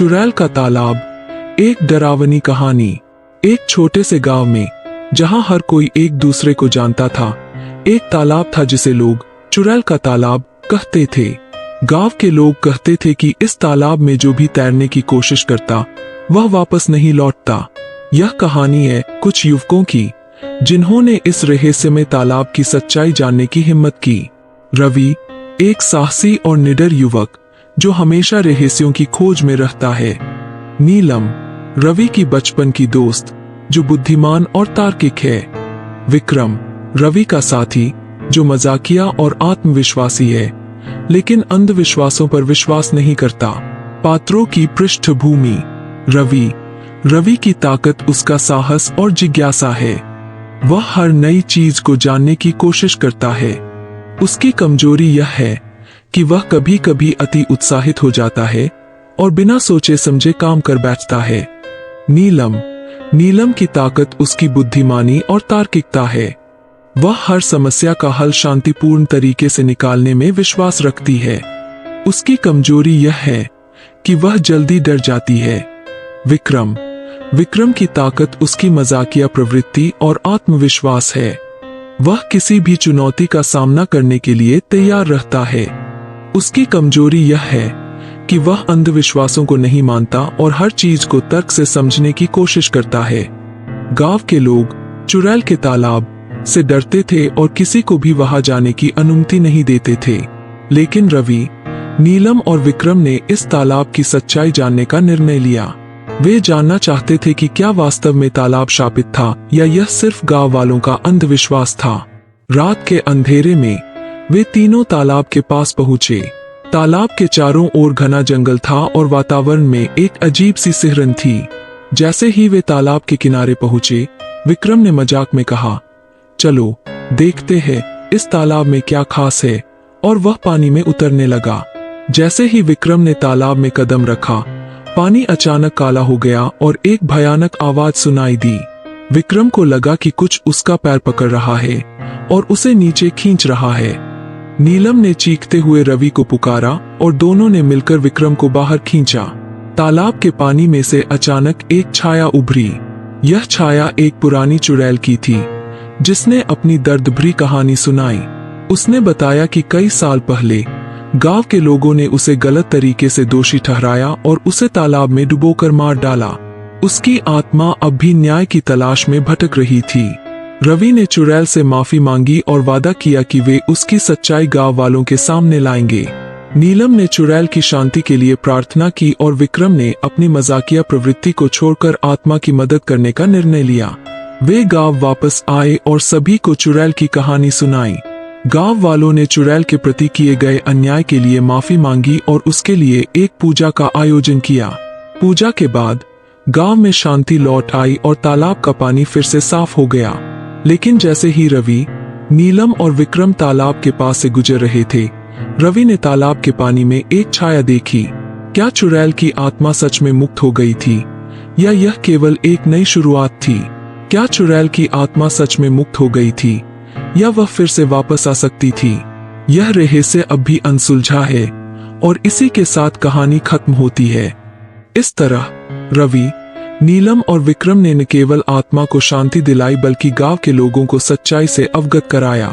चुड़ैल का तालाब। एक डरावनी कहानी। एक छोटे से गांव में, जहां हर कोई एक दूसरे को जानता था, एक तालाब था जिसे लोग चुड़ैल का तालाब कहते थे। गांव के लोग कहते थे कि इस तालाब में जो भी तैरने की कोशिश करता वह वापस नहीं लौटता। यह कहानी है कुछ युवकों की, जिन्होंने इस रहस्यमय तालाब की सच्चाई जानने की हिम्मत की। रवि एक साहसी और निडर युवक जो हमेशा रहस्यों की खोज में रहता है। नीलम रवि की बचपन की दोस्त जो बुद्धिमान और तार्किक है। विक्रम रवि का साथी जो मजाकिया और आत्मविश्वासी है, लेकिन अंधविश्वासों पर विश्वास नहीं करता। पात्रों की पृष्ठभूमि। रवि की ताकत उसका साहस और जिज्ञासा है। वह हर नई चीज को जानने की कोशिश करता है। उसकी कमजोरी यह है कि वह कभी कभी अति उत्साहित हो जाता है और बिना सोचे समझे काम कर बैठता है। नीलम की ताकत उसकी बुद्धिमानी और तार्किकता है। वह हर समस्या का हल शांतिपूर्ण तरीके से निकालने में विश्वास रखती है। उसकी कमजोरी यह है कि वह जल्दी डर जाती है। विक्रम की ताकत उसकी मजाकिया प्रवृत्ति और आत्मविश्वास है। वह किसी भी चुनौती का सामना करने के लिए तैयार रहता है। उसकी कमजोरी यह है कि वह अंधविश्वासों को नहीं मानता और हर चीज को तर्क से समझने की कोशिश करता है। गांव के लोग चुड़ैल के तालाब से डरते थे और किसी को भी वहां जाने की अनुमति नहीं देते थे। लेकिन रवि, नीलम और विक्रम ने इस तालाब की सच्चाई जानने का निर्णय लिया। वे जानना चाहते थे कि क्या वास्तव में तालाब शापित था या यह सिर्फ गांव वालों का अंधविश्वास था। रात के अंधेरे में वे तीनों तालाब के पास पहुंचे। तालाब के चारों ओर घना जंगल था और वातावरण में एक अजीब सी सिहरन थी। जैसे ही वे तालाब के किनारे पहुंचे, विक्रम ने मजाक में कहा, चलो देखते हैं इस तालाब में क्या खास है, और वह पानी में उतरने लगा। जैसे ही विक्रम ने तालाब में कदम रखा, पानी अचानक काला हो गया और एक भयानक आवाज सुनाई दी। विक्रम को लगा कि कुछ उसका पैर पकड़ रहा है और उसे नीचे खींच रहा है। नीलम ने चीखते हुए रवि को पुकारा और दोनों ने मिलकर विक्रम को बाहर खींचा। तालाब के पानी में से अचानक एक छाया उभरी। यह छाया एक पुरानी चुड़ैल की थी, जिसने अपनी दर्द भरी कहानी सुनाई। उसने बताया कि कई साल पहले गांव के लोगों ने उसे गलत तरीके से दोषी ठहराया और उसे तालाब में डुबोकर मार डाला। उसकी आत्मा अब भी न्याय की तलाश में भटक रही थी। रवि ने चुड़ैल से माफी मांगी और वादा किया कि वे उसकी सच्चाई गांव वालों के सामने लाएंगे। नीलम ने चुड़ैल की शांति के लिए प्रार्थना की और विक्रम ने अपनी मजाकिया प्रवृत्ति को छोड़कर आत्मा की मदद करने का निर्णय लिया। वे गांव वापस आए और सभी को चुड़ैल की कहानी सुनाई। गांव वालों ने चुड़ैल के प्रति किए गए अन्याय के लिए माफी मांगी और उसके लिए एक पूजा का आयोजन किया। पूजा के बाद गांव में शांति लौट आई और तालाब का पानी फिर से साफ हो गया। लेकिन जैसे ही रवि, नीलम और विक्रम तालाब के पास से गुजर रहे थे, रवि ने तालाब के पानी में एक छाया देखी। क्या चुड़ैल की आत्मा सच में मुक्त हो गई थी, या यह केवल एक नई शुरुआत थी? क्या चुड़ैल की आत्मा सच में मुक्त हो गई थी, या वह फिर से वापस आ सकती थी? यह रहस्य अब भी अनसुलझा है और इसी के साथ कहानी खत्म होती है। इस तरह रवि, नीलम और विक्रम ने न केवल आत्मा को शांति दिलाई बल्कि गांव के लोगों को सच्चाई से अवगत कराया।